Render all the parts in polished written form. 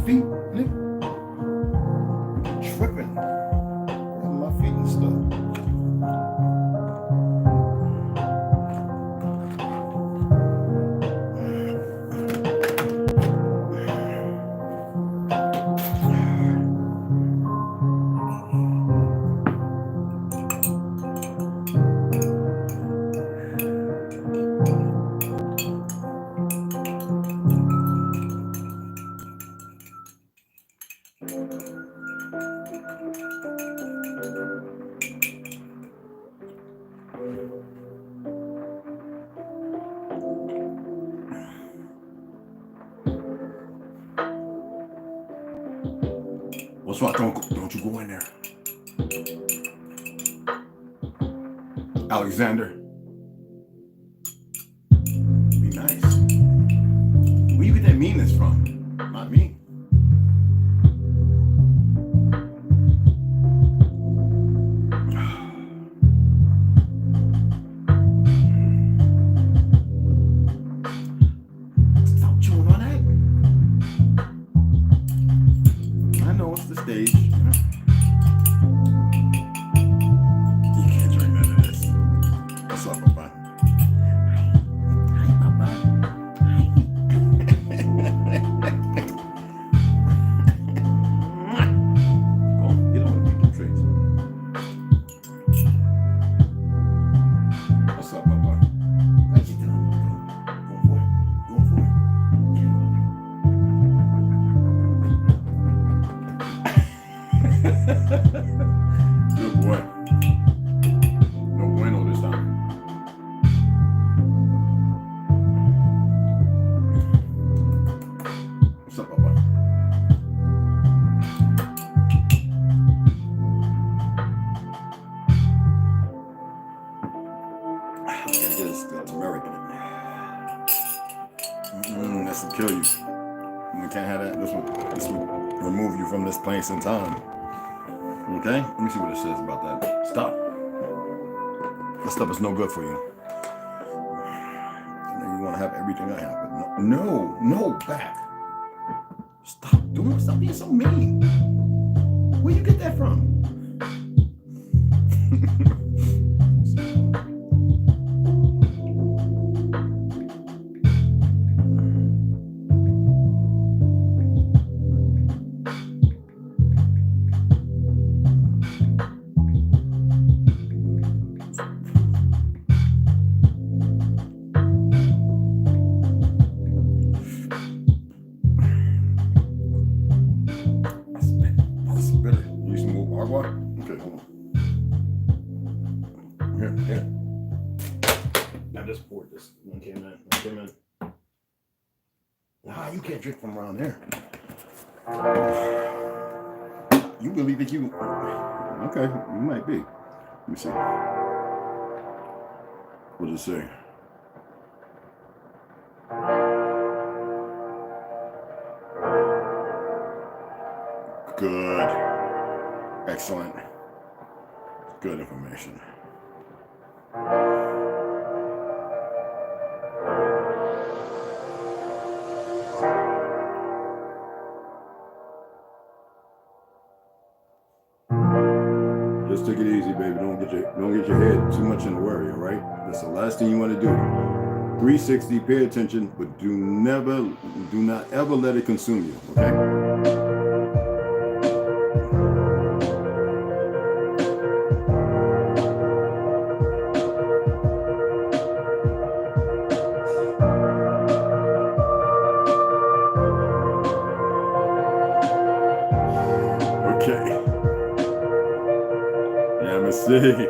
feet, nigga. Tripping. Grabbing my feet and stuff. What's wrong? Don't you go in there. Alexander. Be nice. Where you get that meanness from? Not me. Stop chewing on that. I know it's the stage, you know. You can't drink none of this. What's up, Papa? Hi, Papa. Hi. Oh, you don't want to eat the treats. What's up, Papa? What you doing? Going for it. Going for it. Good boy. No bueno this time. What's up, Papa? I gotta get this turmeric in it. This will kill you. We can't have that. This will remove you from this place in time. Okay? Let me see what it says about that. Stop. That stuff is no good for you. I know you want to have everything I have, but no, back. Stop doing. Stop being so mean. Where you get that from? Here. I just poured this. One came in. Nah, you can't drink from around there. You believe that you... Okay, you might be. Let me see. What does it say? Good. Excellent. Good information. Just take it easy, baby. Don't get your head too much in a worry, all right? That's the last thing you want to do. 360, pay attention, but do not ever let it consume you, okay? See.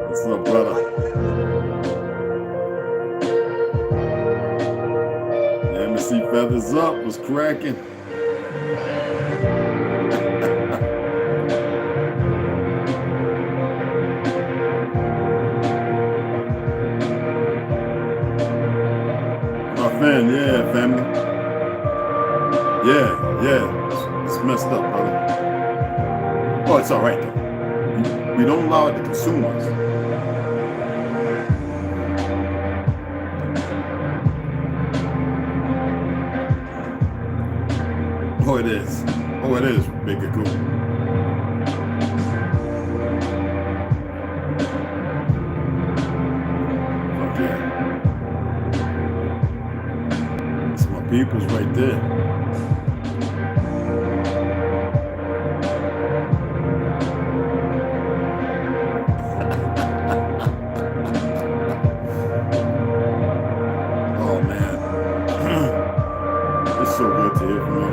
What's up, brother? Yeah, me see feathers up was cracking. My fan, yeah, family. Yeah, it's messed up, brother. Oh, it's all right though. We don't allow it to consume us. Oh, it is. Oh, it is, Big Cool. Fuck yeah. It's my peoples right there. Oh, man. It's so good to hear from you.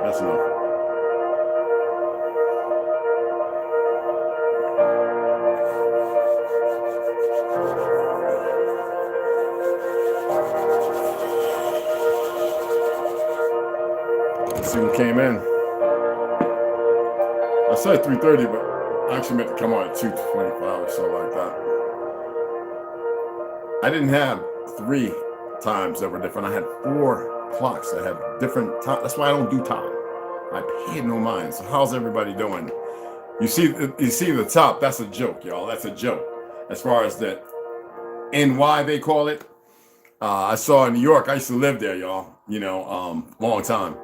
That's enough. Let's see who came in. I said 3:30, but I actually meant to come on at 2:25 or so like that. I didn't have 3 times that were different. I had 4 clocks that have different time. That's why I don't do time. I paid no mind. So how's everybody doing? You see the top. That's a joke, y'all. That's a joke. As far as the NY they call it. I saw in New York. I used to live there, y'all. You know, long time.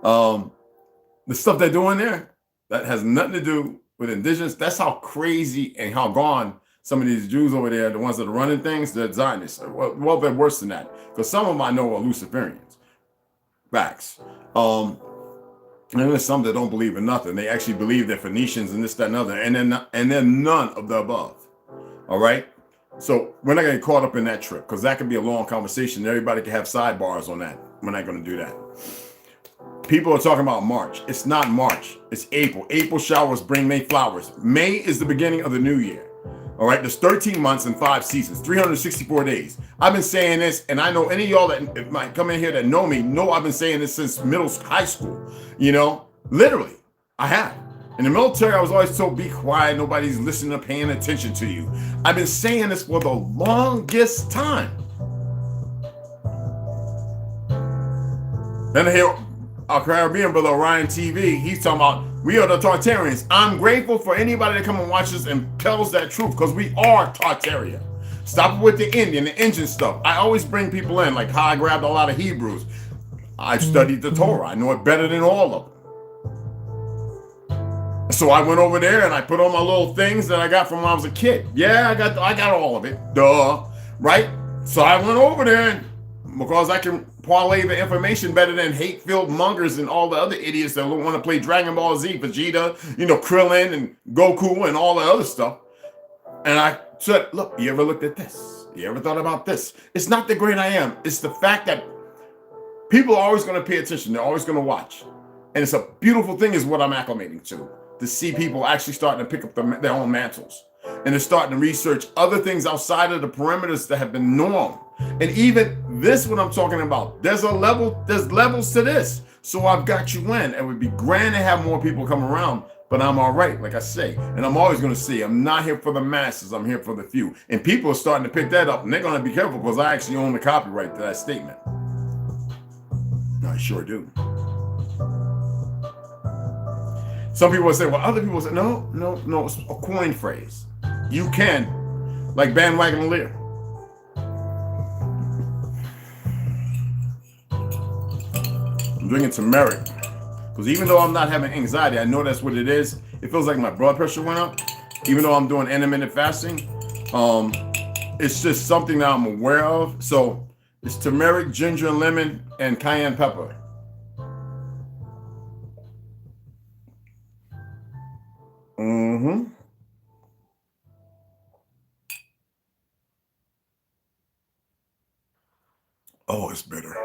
The stuff they're doing there that has nothing to do with indigenous. That's how crazy and how gone some of these Jews over there, the ones that are running things, they're Zionists. Well, they're worse than that. Because some of them I know are Luciferians. Facts. And there's some that don't believe in nothing. They actually believe they're Phoenicians and this, that, and other. And they're none of the above. All right? So we're not going to get caught up in that trip because that could be a long conversation. Everybody can have sidebars on that. We're not going to do that. People are talking about March. It's not March. It's April. April showers bring May flowers. May is the beginning of the new year. All right, there's 13 months and 5 seasons, 364 days. I've been saying this, and I know any of y'all that might come in here that know me know I've been saying this since high school. You know, literally, I have. In the military, I was always told, be quiet, nobody's listening or paying attention to you. I've been saying this for the longest time. Then I hear our Caribbean brother, Ryan TV, he's talking about, we are the Tartarians. I'm grateful for anybody that come and watch us and tells that truth because we are Tartaria. Stop with the Indian, the Indian stuff. I always bring people in, like how I grabbed a lot of Hebrews. I've studied the Torah. I know it better than all of them. So I went over there and I put on my little things that I got from when I was a kid. Yeah, I got all of it. Duh. Right? So I went over there and because I can parlay the information better than hate-filled mongers and all the other idiots that want to play Dragon Ball Z, Vegeta, you know, Krillin and Goku and all the other stuff. And I said, look, you ever looked at this? You ever thought about this? It's not the great I am. It's the fact that people are always going to pay attention. They're always going to watch. And it's a beautiful thing is what I'm acclimating to see people actually starting to pick up their own mantles. And they're starting to research other things outside of the perimeters that have been norm. And even this, what I'm talking about, there's levels to this. So I've got you in. It would be grand to have more people come around, but I'm all right, like I say. And I'm always going to say, I'm not here for the masses. I'm here for the few. And people are starting to pick that up, and they're going to be careful because I actually own the copyright to that statement. I sure do. Some people will say, well, other people say, no, it's a coin phrase. You can, like bandwagon Lear. I'm drinking turmeric because even though I'm not having anxiety, I know that's what it is. It feels like my blood pressure went up, even though I'm doing intermittent fasting. It's just something that I'm aware of. So it's turmeric, ginger, and lemon, and cayenne pepper. Mm-hmm. Oh, it's bitter.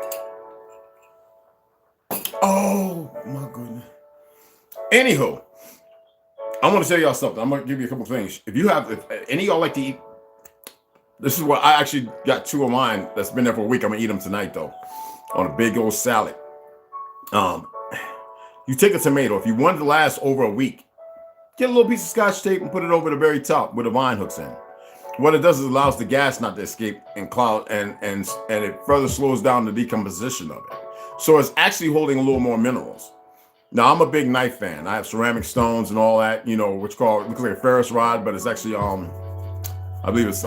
Oh my goodness. Anywho, I want to tell y'all something. I'm gonna give you a couple things. If any of y'all like to eat, this is what I actually got 2 of mine that's been there for a week. I'm gonna eat them tonight though, on a big old salad. You take a tomato. If you want it to last over a week, get a little piece of Scotch tape and put it over the very top where the vine hooks in. What it does is allows the gas not to escape and cloud, and it further slows down the decomposition of it. So it's actually holding a little more minerals. Now, I'm a big knife fan. I have ceramic stones and all that, you know, which looks like a Ferris rod, but it's actually I believe it's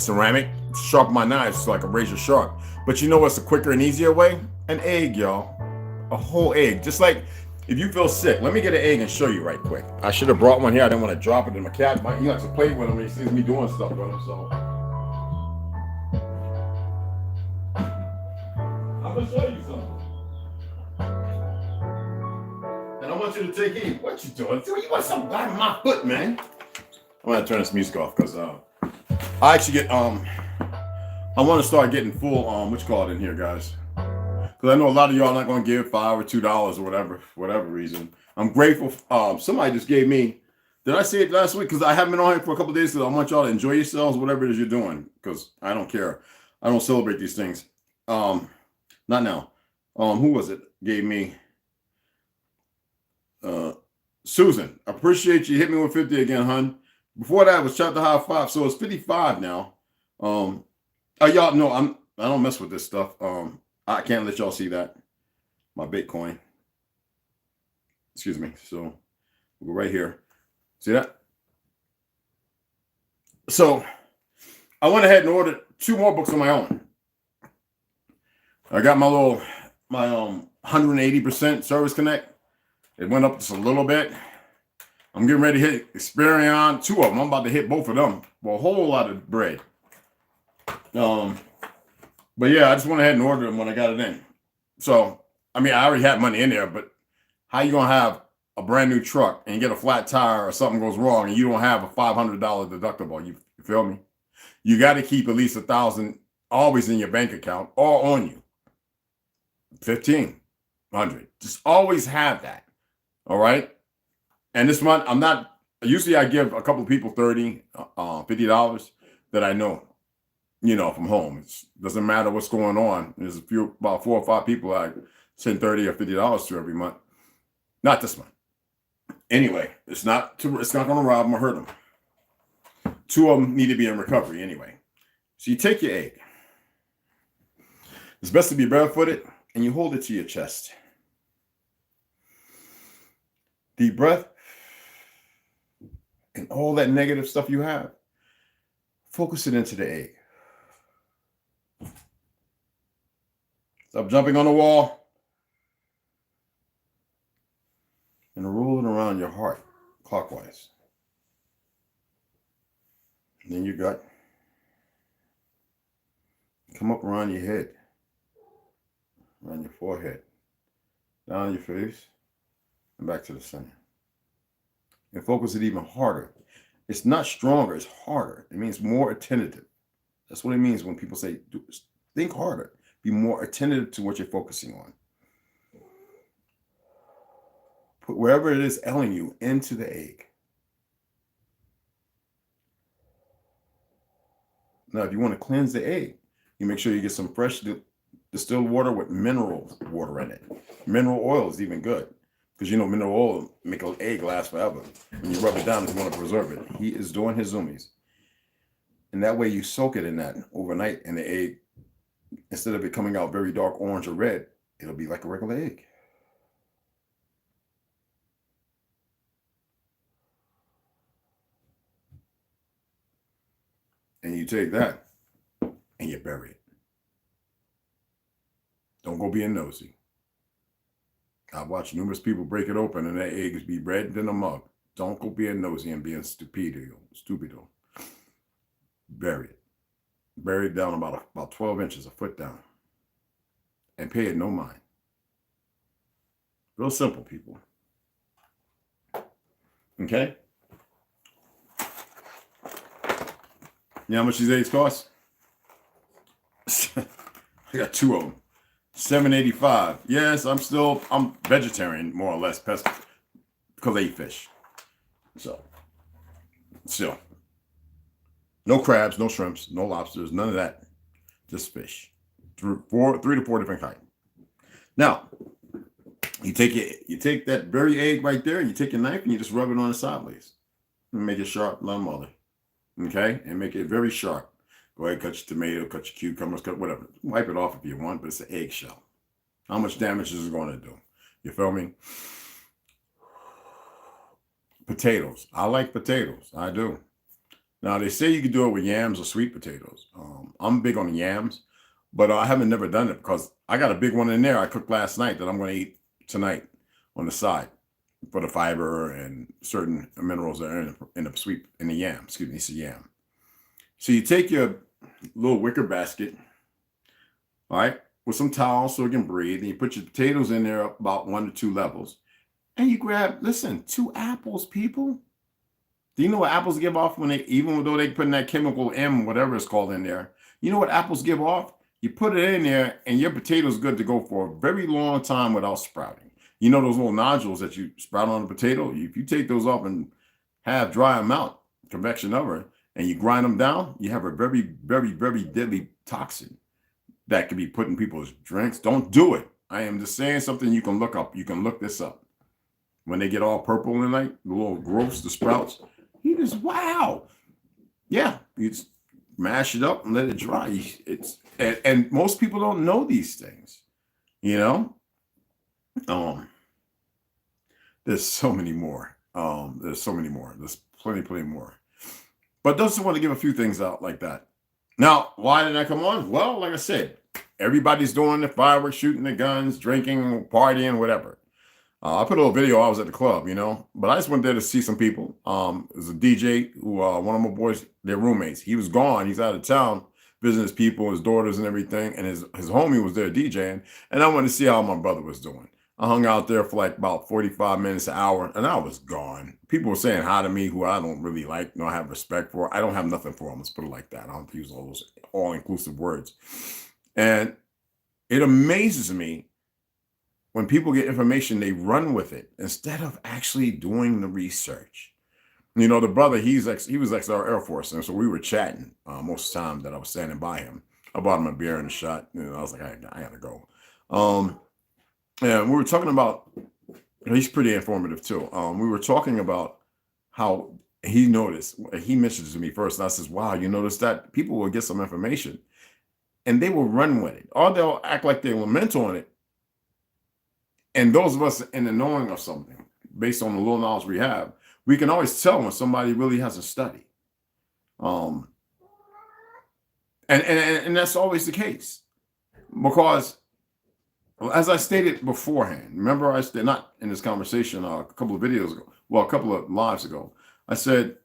ceramic. Sharpen my knives like a razor sharp. But you know what's a quicker and easier way? An egg, y'all. A whole egg. Just like if you feel sick, let me get an egg and show you right quick. I should have brought one here. I didn't want to drop it in my cat. He likes to play with him. He sees me doing stuff with him. So I'm gonna show you something. And I want you to take heed. What you doing? You want something by my foot, man? I'm gonna turn this music off because I actually get I want to start getting full what you call it in here, guys. Because I know a lot of y'all not gonna give $5 or $2 or whatever, for whatever reason. I'm grateful. Somebody just gave me. Did I say it last week? Because I haven't been on here for a couple of days. Because I want y'all to enjoy yourselves, whatever it is you're doing. Because I don't care. I don't celebrate these things. Not now. Who was it? Gave me. Susan, I appreciate you. Hit me with 50 again, hun. Before that was chapter high 5, so it's 55 now. Y'all know I don't mess with this stuff. I can't let y'all see that. My Bitcoin. Excuse me. So we'll go right here. See that? So I went ahead and ordered 2 more books on my own. I got my 180% Service Connect. It went up just a little bit. I'm getting ready to hit Experian, 2 of them. I'm about to hit both of them for a whole lot of bread. But yeah, I just went ahead and ordered them when I got it in. So, I mean, I already had money in there, but how you gonna have a brand new truck and get a flat tire or something goes wrong and you don't have a $500 deductible? You feel me? You got to keep at least $1,000 always in your bank account or on you. 1,500. Just always have that. All right. And this month, usually I give a couple of people $30, $50 that I know, you know, from home. It doesn't matter what's going on. There's about 4 or 5 people I send $30 or $50 to every month. Not this month. Anyway, it's not going to rob them or hurt them. 2 of them need to be in recovery anyway. So you take your egg. It's best to be barefooted and you hold it to your chest. Deep breath. And all that negative stuff you have, focus it into the egg. Stop jumping on the wall. And roll it around your heart clockwise. And then your gut. Come up around your head. Around your forehead. Down your face. And back to the center. And focus it even harder. It's not stronger, it's harder. It means more attentive. That's what it means when people say, think harder. Be more attentive to what you're focusing on. Put wherever it is ailing you into the egg. Now, if you want to cleanse the egg, you make sure you get some fresh distilled water with mineral water in it. Mineral oil is even good. Because you know mineral oil make an egg last forever. When you rub it down, if you want to preserve it. He is doing his zoomies. And that way you soak it in that overnight, and the egg, instead of it coming out very dark orange or red, it'll be like a regular egg. And you take that and you bury it. Don't go being nosy. I've watched numerous people break it open and that eggs be red in a mug. Don't go being nosy and being stupido. Bury it. Bury it down about 12 inches, a foot down. And pay it no mind. Real simple, people. Okay? You know how much these eggs cost? I got 2 of them. $7.85. Yes, I'm vegetarian, more or less, because I eat fish. So, still. No crabs, no shrimps, no lobsters, none of that. Just fish. 3 to 4 different kinds. Now, you take that very egg right there, and you take your knife and you just rub it on the sideways. And make it sharp, like mother. Okay? And make it very sharp. Go ahead, cut your tomato, cut your cucumbers, cut whatever. Wipe it off if you want, but it's an eggshell. How much damage is it going to do? You feel me? Potatoes. I like potatoes. I do. Now they say you can do it with yams or sweet potatoes. I'm big on yams, but I haven't never done it because I got a big one in there I cooked last night that I'm going to eat tonight on the side for the fiber and certain minerals that are in the yam. Excuse me, it's a yam. So you take your little wicker basket, all right, with some towels so it can breathe, and you put your potatoes in there up about 1 to 2 levels, and you grab, listen, 2 apples, people. Do you know what apples give off when even though they put in that chemical M, whatever it's called in there? You know what apples give off? You put it in there, and your potato's good to go for a very long time without sprouting. You know those little nodules that you sprout on a potato? If you take those off and dry them out, convection over, and you grind them down, you have a very, very, very deadly toxin that can be put in people's drinks. Don't do it. I am just saying something you can look up. You can look this up. When they get all purple and like the little growths, the sprouts, you just, wow. Yeah, you just mash it up and let it dry. And most people don't know these things, you know? There's so many more. There's so many more. There's plenty more. But just want to give a few things out like that. Now, why did I come on? Well, like I said, everybody's doing the fireworks, shooting the guns, drinking, partying, whatever. I put a little video. I was at the club, you know, but I just went there to see some people. There's a DJ who, one of my boys, their roommates, he was gone. He's out of town visiting his people, his daughters and everything. And his homie was there DJing. And I wanted to see how my brother was doing. I hung out there for like about 45 minutes, an hour, and I was gone. People were saying hi to me who I don't really like, I have respect for. I don't have nothing for them. Let's put it like that. I don't use all those all-inclusive words. And it amazes me when people get information, they run with it instead of actually doing the research. You know, the brother, he was ex Air Force, and so we were chatting most of the time that I was standing by him. I bought him a beer and a shot. You know, I was like, I gotta go. And we were talking about, he's pretty informative too. We were talking about how he noticed, he mentioned it to me first, and I says, wow, you notice that people will get some information and they will run with it, or they'll act like they lament on it. And those of us in the knowing of something, based on the little knowledge we have, we can always tell when somebody really hasn't studied. And that's always the case. Because, as I stated beforehand, remember I said, not in this conversation, a couple of videos ago, well, a couple of lives ago, I said,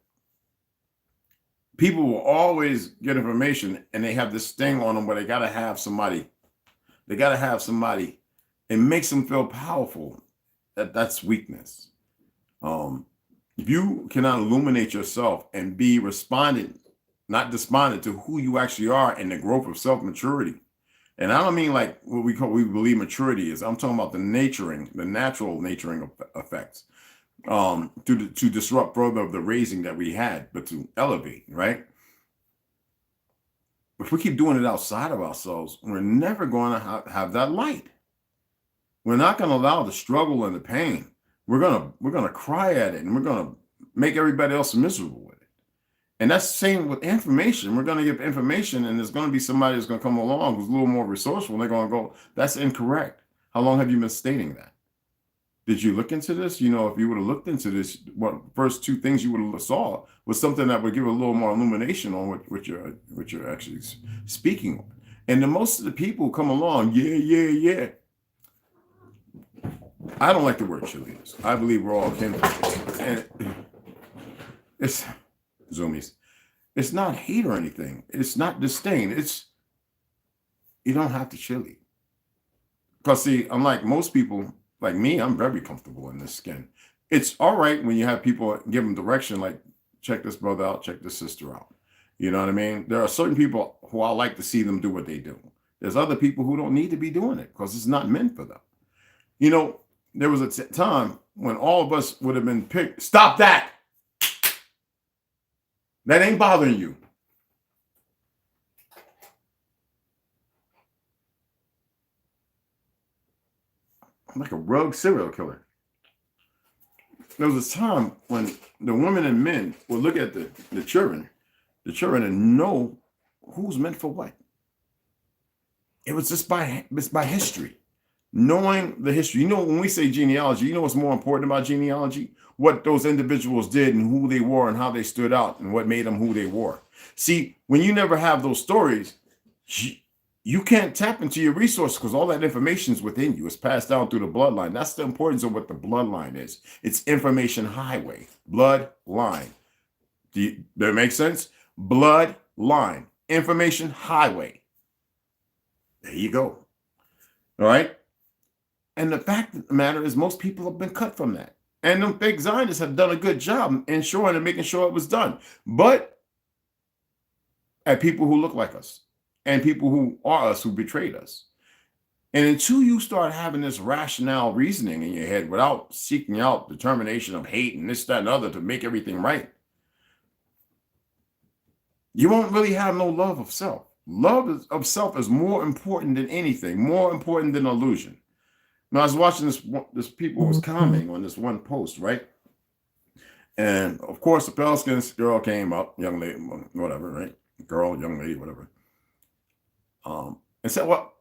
people will always get information and they have this thing on them where they got to have somebody. They got to have somebody. It makes them feel powerful. That's weakness. If you cannot illuminate yourself and be respondent, not despondent to who you actually are and the growth of self-maturity. And I don't mean like what we believe maturity is. I'm talking about the natural naturing effects to disrupt further of the raising that we had, but to elevate, right? If we keep doing it outside of ourselves, we're never going to have that light. We're not going to allow the struggle and the pain. We're going to cry at it, and we're going to make everybody else miserable with it. And that's the same with information. We're going to give information, and there's going to be somebody that's going to come along who's a little more resourceful, and they're going to go, that's incorrect. How long have you been stating that? Did you look into this? You know, if you would have looked into this, what first 2 things you would have saw was something that would give a little more illumination on what you're actually speaking on. And then most of the people who come along, yeah. I don't like the word cheerleaders. I believe we're all kindred. And it's zoomies. It's not hate or anything. It's not disdain. You don't have to cheerlead. Because see, unlike most people, like me, I'm very comfortable in this skin. It's all right when you have people give them direction, like check this brother out, check this sister out. You know what I mean? There are certain people who I like to see them do what they do. There's other people who don't need to be doing it because it's not meant for them. You know, there was a time when all of us would have been picked. Stop that. That ain't bothering you. I'm like a rogue serial killer. There was a time when the women and men would look at the children and know who's meant for what. It was just by history. Knowing the history. You know, when we say genealogy, you know what's more important about genealogy? What those individuals did and who they were and how they stood out and what made them who they were. See, when you never have those stories, you can't tap into your resources because all that information is within you. It's passed down through the bloodline. That's the importance of what the bloodline is. It's information highway, bloodline. That make sense? Bloodline, information highway. There you go. All right. And the fact of the matter is most people have been cut from that. And them fake Zionists have done a good job ensuring and making sure it was done. But at people who look like us and people who are us who betrayed us. And until you start having this rationale reasoning in your head without seeking out determination of hate and this, that, and other to make everything right, you won't really have no love of self. Love of self is more important than anything, more important than illusion. Now, I was watching this people was commenting on this one post, right? And of course, the pale skinned girl came up, young lady, whatever, right? Girl, young lady, whatever. And said, "What?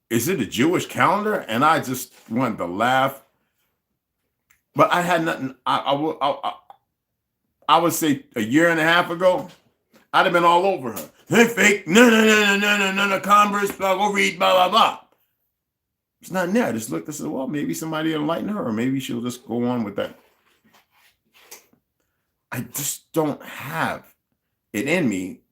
Is it a Jewish calendar?" And I just wanted to laugh, but I had nothing. I would say a year and a half ago, I'd have been all over her. They're fake. No, Converse. Blah, go read. Blah blah blah. It's not there. I just looked and said, well, maybe somebody enlighten her, or maybe she'll just go on with that. I just don't have it in me.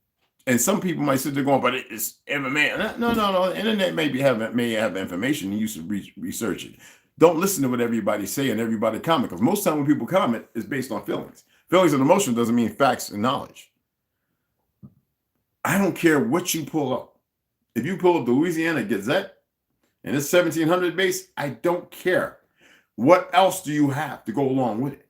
And some people might sit there going, but it's MMA. No. The internet may have information, and you should research it. Don't listen to what everybody say and everybody comment, because most time when people comment, it's based on feelings. Feelings and emotion doesn't mean facts and knowledge. I don't care what you pull up. If you pull up the Louisiana Gazette and it's 1700 base, I don't care. What else do you have to go along with it?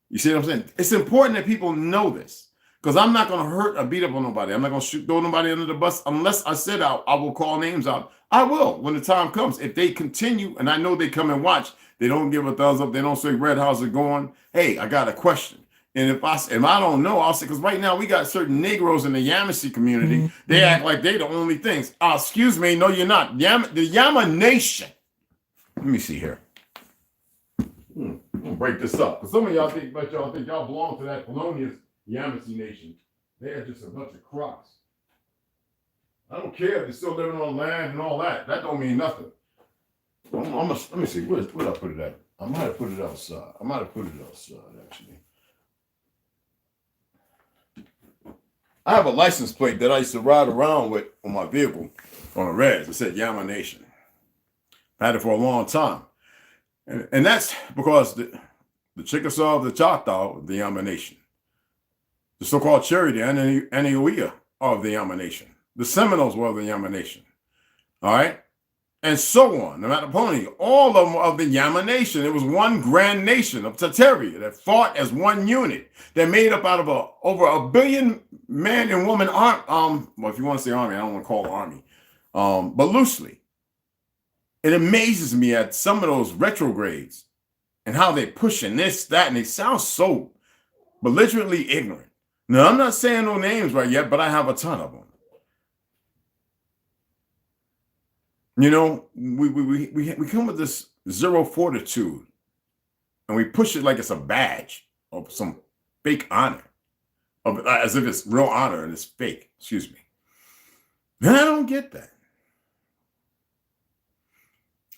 You see what I'm saying? It's important that people know this, because I'm not going to hurt or beat up on nobody. I'm not going to throw nobody under the bus unless I said I will call names out. I will when the time comes. If they continue, and I know they come and watch, they don't give a thumbs up, they don't say, Red, how's it going? Hey, I got a question. And if I don't know, I'll say, because right now we got certain Negroes in the Yamasee community. They act like they the only things. Excuse me, no, you're not. The Yama Nation. Let me see here. I'm gonna break this up, because some of y'all think y'all belong to that colonial Yamasee Nation. They are just a bunch of crocs. I don't care if they're still living on land and all that. That don't mean nothing. Let me see. Where I put it at? I might have put it outside. Actually. I have a license plate that I used to ride around with on my vehicle on a res. It said Yama Nation. I had it for a long time. And that's because the Chickasaw, the Choctaw, the Yama Nation. The so-called Cherokee, the Anahuia of the Yama Nation. The Seminoles were of the Yama Nation. All right? And so on. The Mattaponi, all of them of the Yama Nation. It was one grand nation of Tatari that fought as one unit. That made up out of over a billion man and woman well, if you want to say army, I don't want to call it army. But loosely. It amazes me at some of those retrogrades and how they pushing this, that, and they sound so belligerently ignorant. Now, I'm not saying no names right yet, but I have a ton of them. You know, we come with this zero fortitude, and we push it like it's a badge of some fake honor, as if it's real honor and it's fake. Excuse me. And I don't get that.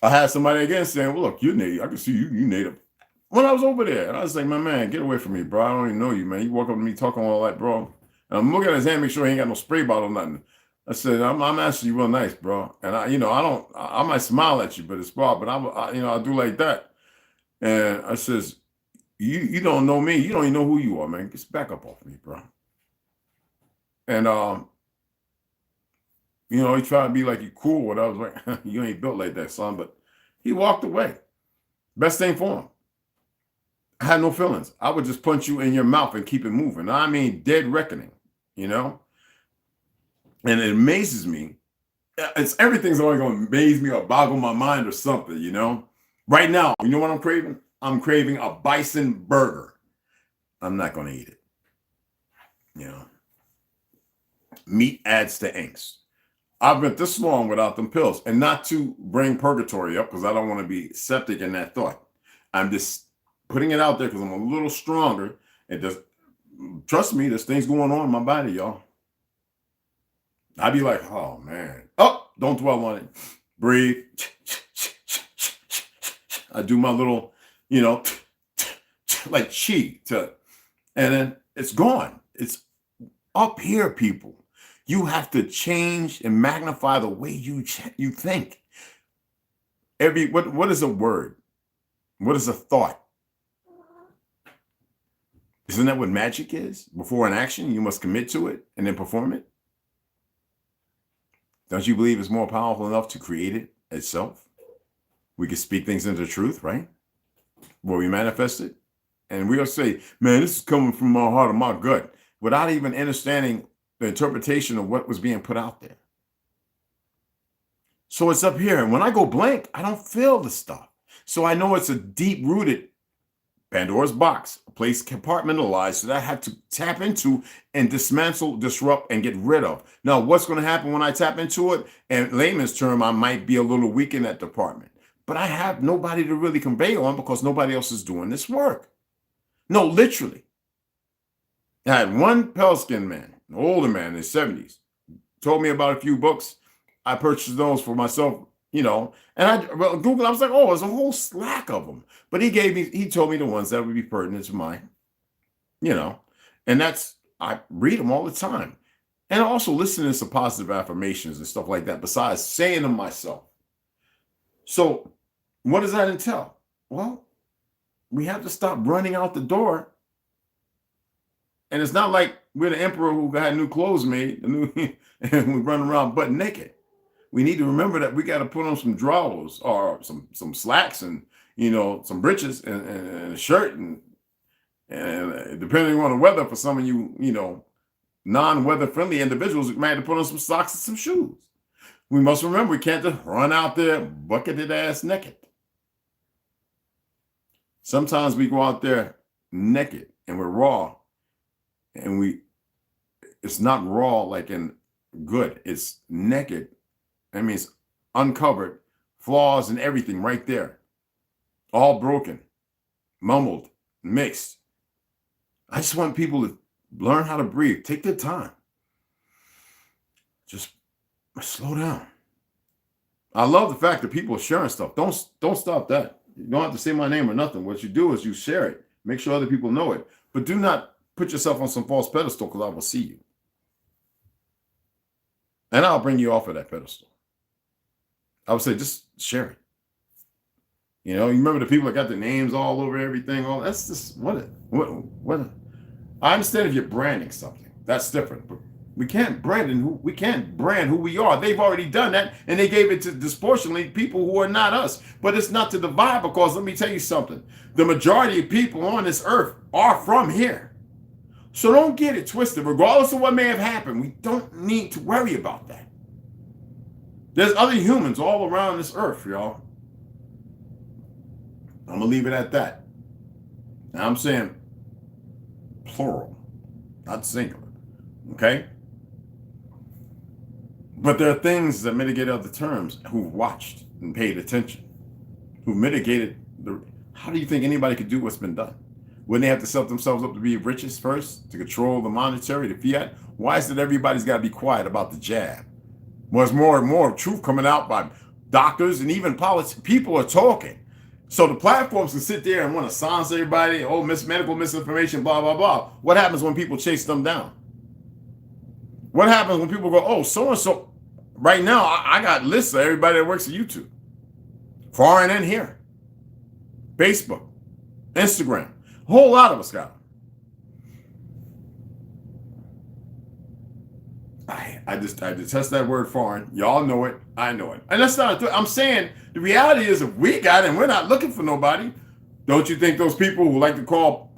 I had somebody again saying, well, look, you're native. I can see you native. When I was over there, and I was like, my man, get away from me, bro. I don't even know you, man. You walk up to me talking all that, bro. And I'm looking at his hand, make sure he ain't got no spray bottle or nothing. I said, I'm asking you real nice, bro. And I might smile at you, but it's bro, but I do like that. And I says, you don't know me. You don't even know who you are, man. Just back up off me, bro. And, he tried to be like you cool. What I was like, you ain't built like that, son. But he walked away. Best thing for him. I had no feelings. I would just punch you in your mouth and keep it moving. I mean, dead reckoning, And it amazes me. Everything's only going to amaze me or boggle my mind or something, Right now, you know what I'm craving? I'm craving a bison burger. I'm not going to eat it. Meat adds to angst. I've been this long without them pills, and not to bring purgatory up because I don't want to be septic in that thought. I'm just putting it out there because I'm a little stronger. And just trust me, there's things going on in my body, y'all. I'd be like, oh man, oh, don't dwell on it. Breathe. I do my little, like chi and then it's gone. It's up here, people. You have to change and magnify the way you think. What is a word? What is a thought? Isn't that what magic is? Before an action, you must commit to it and then perform it. Don't you believe it's more powerful enough to create it itself? We can speak things into truth, right? Where we manifest it. And we'll say, man, this is coming from my heart or my gut, without even understanding the interpretation of what was being put out there. So it's up here. And when I go blank, I don't feel the stuff. So I know it's a deep-rooted Pandora's box, a place compartmentalized that I have to tap into and dismantle, disrupt, and get rid of. Now, what's going to happen when I tap into it? In layman's term, I might be a little weak in that department. But I have nobody to really convey on because nobody else is doing this work. No, literally. I had one pale skinned man, an older man in his 70s, told me about a few books. I purchased those for myself, and I Googled, I was like, oh, there's a whole slack of them. But he told me the ones that would be pertinent to mine, and I read them all the time. And I also listen to some positive affirmations and stuff like that, besides saying them myself. So what does that entail? Well, we have to stop running out the door. And it's not like we're the emperor who got new clothes made and we run around butt naked. We need to remember that we got to put on some drawers or some slacks and, some breeches and a shirt. And depending on the weather, for some of you, non-weather friendly individuals, we might have to put on some socks and some shoes. We must remember we can't just run out there bucketed ass naked. Sometimes we go out there naked and we're raw, and it's not raw like in good. It's naked. That means uncovered, flaws and everything right there. All broken, mumbled, mixed. I just want people to learn how to breathe. Take their time. Just slow down. I love the fact that people are sharing stuff. Don't stop that. You don't have to say my name or nothing. What you do is you share it. Make sure other people know it. But do not put yourself on some false pedestal, because I will see you. And I'll bring you off of that pedestal. I would say just share it. You remember the people that got their names all over everything? All that's just what. I understand if you're branding something. That's different. But we can't brand who we are. They've already done that, and they gave it to disproportionately people who are not us. But it's not to divide, because let me tell you something. The majority of people on this earth are from here. So don't get it twisted. Regardless of what may have happened, we don't need to worry about that. There's other humans all around this earth, y'all. I'm going to leave it at that. Now I'm saying plural, not singular. Okay? But there are things that mitigate other terms who've watched and paid attention, who mitigated how do you think anybody could do what's been done? Wouldn't they have to set themselves up to be richest first, to control the monetary, the fiat? Why is it everybody's got to be quiet about the jab? There's more and more truth coming out by doctors and even politics. People are talking. So the platforms can sit there and want to silence everybody, medical misinformation, blah, blah, blah. What happens when people chase them down? What happens when people go, oh, so-and-so, right now, I got lists of everybody that works at YouTube, foreign and here, Facebook, Instagram, a whole lot of us got them. I detest that word foreign. Y'all know it. I know it. And that's not, I'm saying the reality is if we got it and we're not looking for nobody, don't you think those people who like to call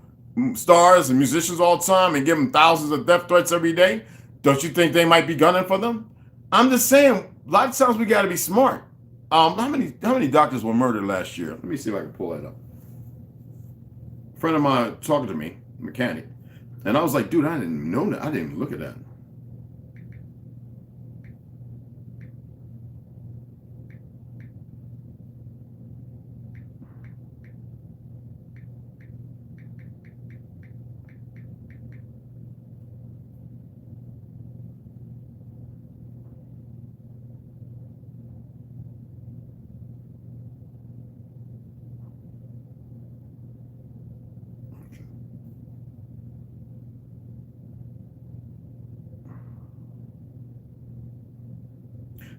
stars and musicians all the time and give them thousands of death threats every day, don't you think they might be gunning for them? I'm just saying, a lot of times we got to be smart. How many doctors were murdered last year? Let me see if I can pull that up. A friend of mine talking to me, mechanic, and I was like, dude, I didn't know that. I didn't even look at that.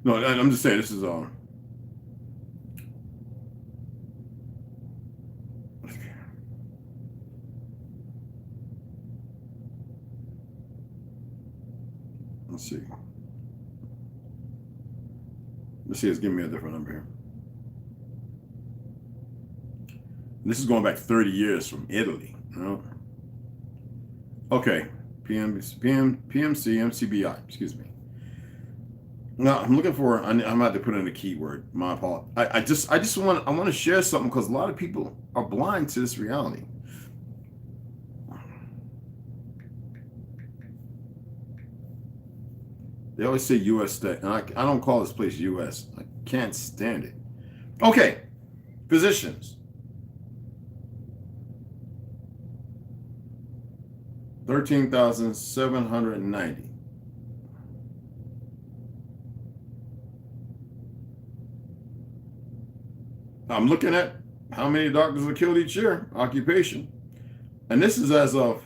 No, I'm just saying this is let's see. Let's see, it's giving me a different number here. This is going back 30 years from Italy. You know? Okay, PMC, MCBI, excuse me. Now I'm looking for. I'm about to put in a keyword. My apologies. I just want to share something because a lot of people are blind to this reality. They always say U.S. state, and I don't call this place U.S. I can't stand it. Okay, physicians. 13,790. I'm looking at how many doctors are killed each year, occupation. And this is as of,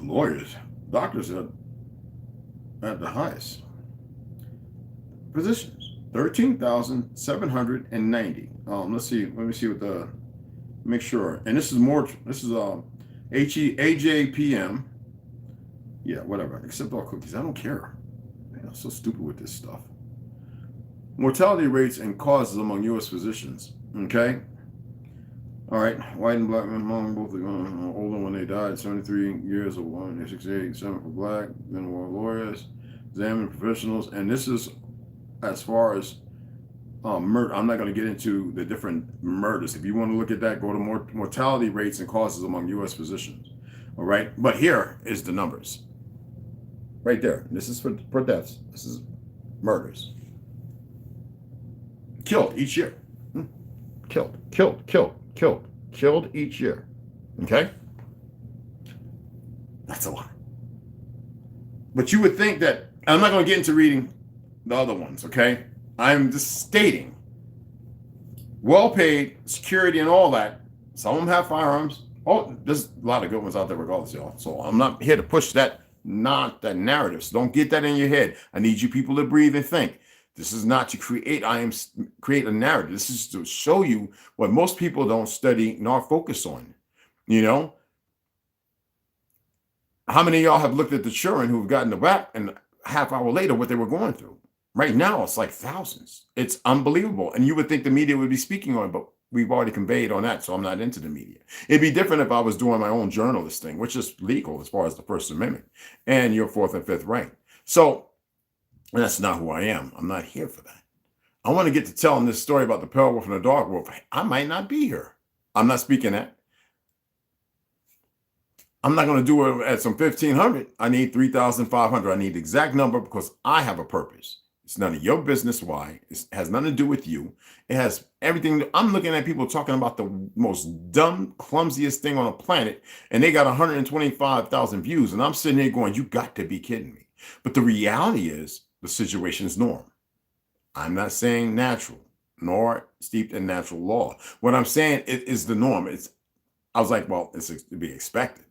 lawyers, doctors are at the highest. Physicians, 13,790. Let's see, let me see what the, make sure. And this is more, this is AJPM. Yeah, whatever, accept all cookies. I don't care. Man, I'm so stupid with this stuff. Mortality rates and causes among U.S. physicians. Okay. All right. White and black men among both older when they died. 73 years of one, 68, 7 for black. Then were lawyers, examining professionals, and this is as far as murder. I'm not going to get into the different murders. If you want to look at that, go to mortality rates and causes among U.S. physicians. All right. But here is the numbers. Right there. This is for deaths. This is murders. Killed each year. Killed each year. Okay? That's a lot. But you would think that, I'm not going to get into reading the other ones, okay? I'm just stating, well-paid, security and all that. Some of them have firearms. Oh, there's a lot of good ones out there regardless, y'all. So I'm not here to push that, not that narrative. So don't get that in your head. I need you people to breathe and think. This is not to create a narrative. This is to show you what most people don't study nor focus on. You know, how many of y'all have looked at the children who've gotten the whack and a half hour later what they were going through? Right now, it's like thousands. It's unbelievable. And you would think the media would be speaking on it, but we've already conveyed on that, so I'm not into the media. It'd be different if I was doing my own journalist thing, which is legal as far as the First Amendment and your fourth and fifth right. So, and that's not who I am. I'm not here for that. I want to get to telling this story about the pale wolf and the dark wolf. I might not be here. I'm not speaking that. I'm not going to do it at some 1,500. I need 3,500. I need the exact number because I have a purpose. It's none of your business why. It has nothing to do with you. It has everything. I'm looking at people talking about the most dumb, clumsiest thing on the planet, and they got 125,000 views. And I'm sitting there going, you got to be kidding me. But the reality is, the situation is norm. I'm not saying natural, nor steeped in natural law. What I'm saying is the norm. I was like, well, it's to be expected.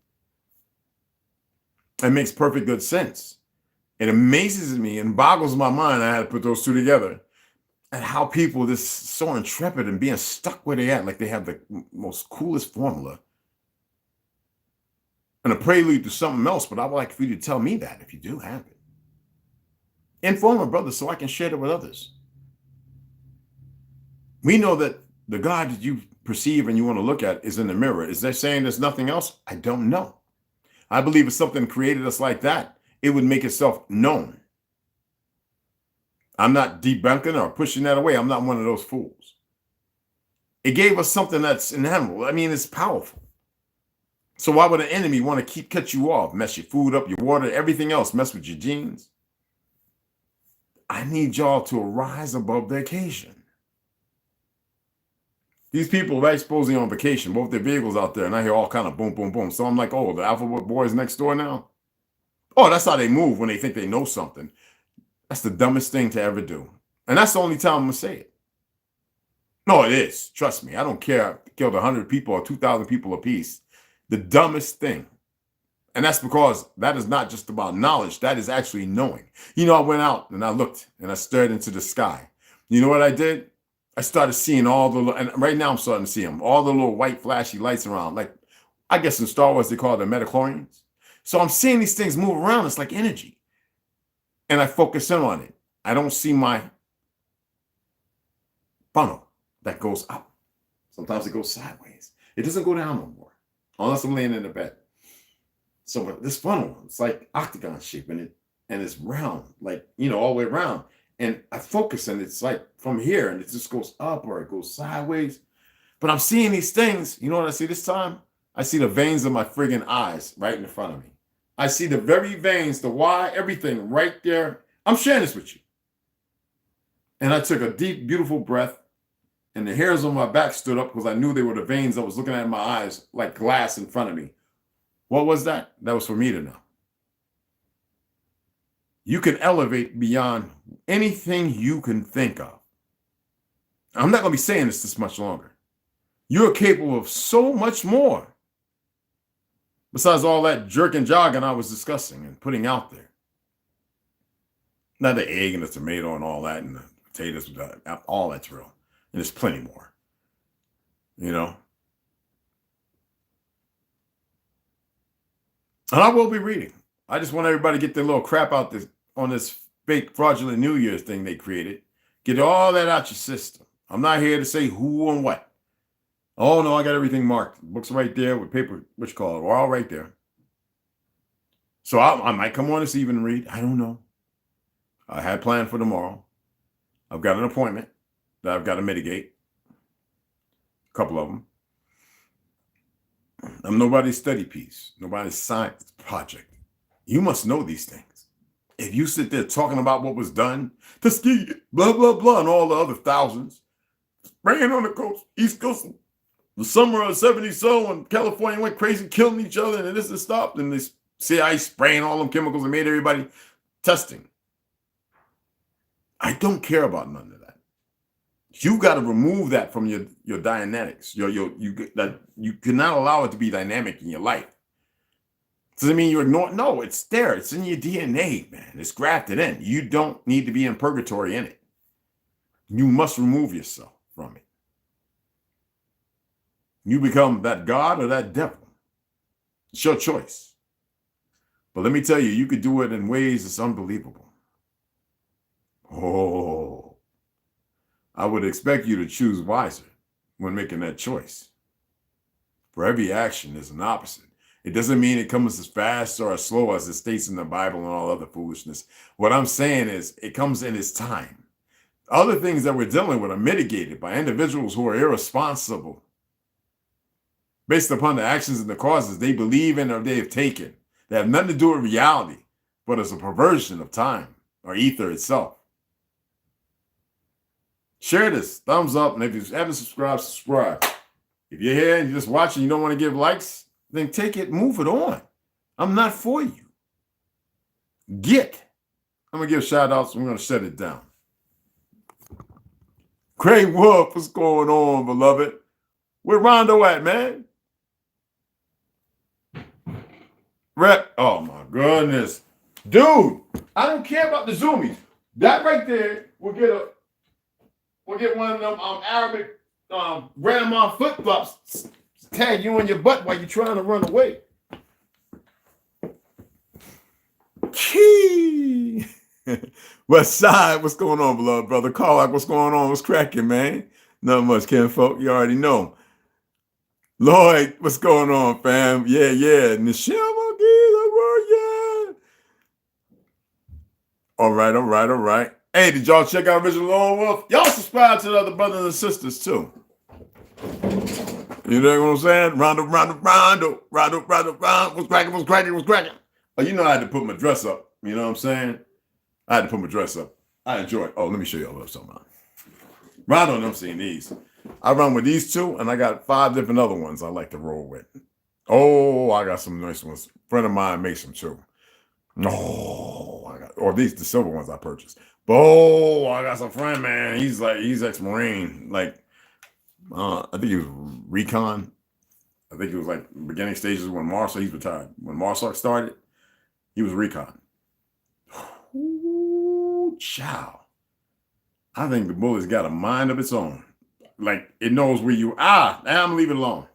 It makes perfect good sense. It amazes me and boggles my mind. I had to put those two together. And how people are just so intrepid and being stuck where they at, like they have the most coolest formula. And a prelude to something else, but I would like for you to tell me that if you do have it. Inform my brothers so I can share it with others. We know that the God that you perceive and you want to look at is in the mirror. Is that saying there's nothing else? I don't know. I believe if something created us like that, it would make itself known. I'm not debunking or pushing that away. I'm not one of those fools. It gave us something that's inevitable. I mean, it's powerful. So why would an enemy want to cut you off, mess your food up, your water, everything else, mess with your genes? I need y'all to rise above the occasion. These people are supposedly on vacation, both their vehicles out there, and I hear all kind of boom, boom, boom. So I'm like, oh, the alphabet boys next door now? Oh, that's how they move when they think they know something. That's the dumbest thing to ever do. And that's the only time I'm going to say it. No, it is. Trust me. I don't care. I killed 100 people or 2,000 people apiece. The dumbest thing. And that's because that is not just about knowledge. That is actually knowing. You know, I went out and I looked and I stared into the sky. You know what I did? I started seeing all the, and right now I'm starting to see them, all the little white flashy lights around. Like, I guess in Star Wars, they call it the metachlorians. So I'm seeing these things move around. It's like energy. And I focus in on it. I don't see my funnel that goes up. Sometimes it goes sideways. It doesn't go down no more, unless I'm laying in the bed. So this funnel, it's like octagon shape and it's round, like, you know, all the way around. And I focus and it's like from here and it just goes up or it goes sideways. But I'm seeing these things. You know what I see this time? I see the veins of my friggin' eyes right in front of me. I see the very veins, the why, everything right there. I'm sharing this with you. And I took a deep, beautiful breath and the hairs on my back stood up because I knew they were the veins I was looking at in my eyes like glass in front of me. What was that? That was for me to know. You can elevate beyond anything you can think of. I'm not going to be saying this much longer. You're capable of so much more. Besides all that jerk and jogging I was discussing and putting out there. Not the egg and the tomato and all that and the potatoes, all that's real. And there's plenty more. You know? And I will be reading. I just want everybody to get their little crap out this on this fake fraudulent New Year's thing they created. Get all that out your system. I'm not here to say who and what. Oh no, I got everything marked. Books right there with paper, what you call it, we're all right there. So I might come on this evening and read. I don't know. I had planned for tomorrow. I've got an appointment that I've got to mitigate. A couple of them. I'm nobody's study piece, nobody's science project. You must know these things. If you sit there talking about what was done, Tuskegee, blah, blah, blah, and all the other thousands, spraying on the coast, East Coast, the summer of 70 so, and California went crazy, killing each other, and this has stopped, and this CIA spraying all them chemicals and made everybody testing. I don't care about none of that. You got to remove that from your Dianetics. You cannot allow it to be dynamic in your life. Does it mean you ignore it? No, it's there. It's in your DNA, man. It's grafted in. You don't need to be in purgatory in it. You must remove yourself from it. You become that God or that devil. It's your choice. But let me tell you, you could do it in ways that's unbelievable. Oh, I would expect you to choose wiser when making that choice. For every action is an opposite. It doesn't mean it comes as fast or as slow as it states in the Bible and all other foolishness. What I'm saying is it comes in its time. Other things that we're dealing with are mitigated by individuals who are irresponsible based upon the actions and the causes they believe in or they have taken. They have nothing to do with reality, but it's a perversion of time or ether itself. Share this, thumbs up, and if you haven't subscribed, subscribe. If you're here and you're just watching, you don't want to give likes, then take it, move it on. I'm not for you. I'm going to give shout outs. I'm going to shut it down. Craig Wolf, what's going on, beloved? Where Rondo at, man? Rep. Oh, my goodness. Dude, I don't care about the zoomies. That right there will get one of them Arabic grandma flip-flops tag you on your butt while you're trying to run away. Key. West Side, what's going on, beloved brother? Carlock, what's going on? What's cracking, man? Not much, kinfolk. You already know. Lloyd, what's going on, fam? Yeah. Nichelle McGee, yeah. All right. Hey, did y'all check out Original Lone Wolf? Y'all subscribe to the other brothers and sisters, too. You know what I'm saying? Rondo. What's cracking? Oh, you know I had to put my dress up. You know what I'm saying? I had to put my dress up. I enjoy it. Oh, let me show you a little something. Rondo and I'm seeing these. I run with these two, and I got 5 different other ones I like to roll with. Oh, I got some nice ones. A friend of mine makes them too. These the silver ones I purchased. Oh, I got some friend, man. He's ex-Marine. Like, I think he was recon. I think it was like beginning stages when Marshall, he's retired. When Marshall started, he was recon. Ooh, child. I think the bullet's got a mind of its own. Like it knows where you are. Now I'm leaving it alone.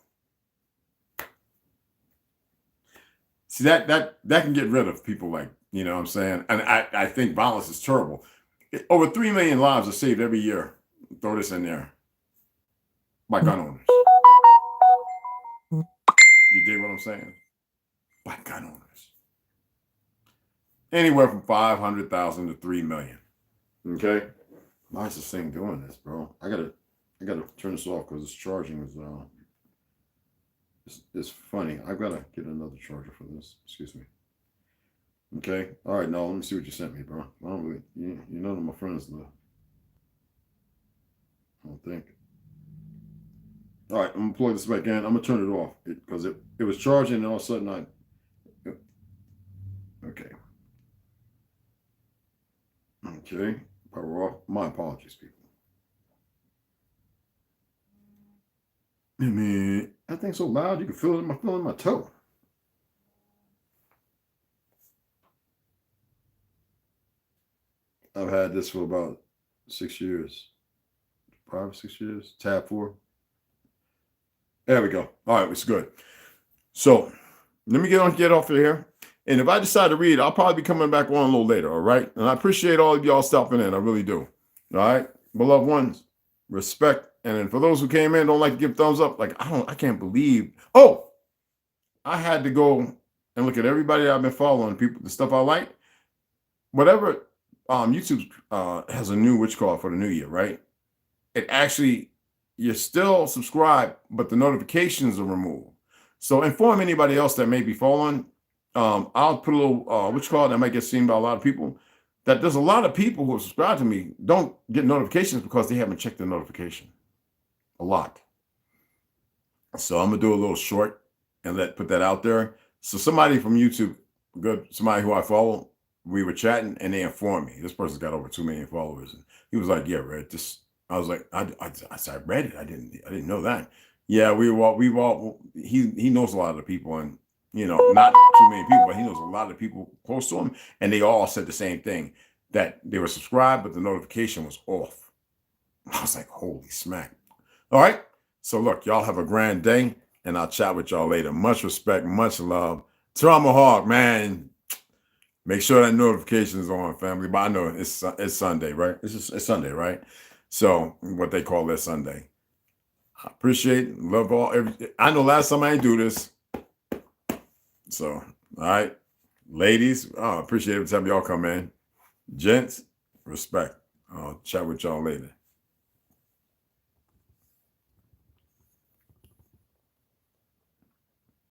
See, that can get rid of people like, you know what I'm saying? And I think violence is terrible. Over 3 million lives are saved every year. Throw this in there. By gun owners. You dig what I'm saying? By gun owners. Anywhere from 500,000 to 3 million. Okay? Why is this thing doing this, bro? I gotta turn this off because this charging is it's funny. I've got to get another charger for this. Excuse me. Okay. All right. Now let me see what you sent me, bro. I don't really, you're none of my friends, though. I don't think. All right. I'm going to plug this back in. I'm going to turn it off because it was charging and all of a sudden okay. Okay. Power off. My apologies, people. I mean, that thing's so loud you can feel it in my toe. I've had this for about 6 years. 5 or 6 years. Tab 4. There we go. All right, it's good. So let me get off of here. And if I decide to read, I'll probably be coming back on a little later. All right. And I appreciate all of y'all stopping in. I really do. All right. Beloved ones, respect. And then for those who came in, don't like to give thumbs up. Like, I can't believe. Oh, I had to go and look at everybody I've been following, people, the stuff I like. Whatever YouTube has a new for the new year, right? It actually, you're still subscribed, but the notifications are removed. So inform anybody else that may be following. I'll put a little that might get seen by a lot of people. That there's a lot of people who subscribe to me don't get notifications because they haven't checked the notification. A lot. So I'm gonna do a little short and put that out there. So somebody from YouTube, somebody who I follow, we were chatting and they informed me this person's got over 2 million followers. And he was like, "Yeah, Red, this." I was like, I read it. I didn't know that. Yeah, he knows a lot of the people, and not too many people, but he knows a lot of people close to him, and they all said the same thing, that they were subscribed, but the notification was off. I was like, holy smack. All right. So look, y'all have a grand day, and I'll chat with y'all later. Much respect, much love. Tomahawk, man. Make sure that notification is on, family. But I know it's Sunday, right? It's Sunday, right? So what they call that Sunday. I appreciate it. Love all. I know last time I didn't do this. So, all right. Ladies, I appreciate every time y'all come in. Gents, respect. I'll chat with y'all later.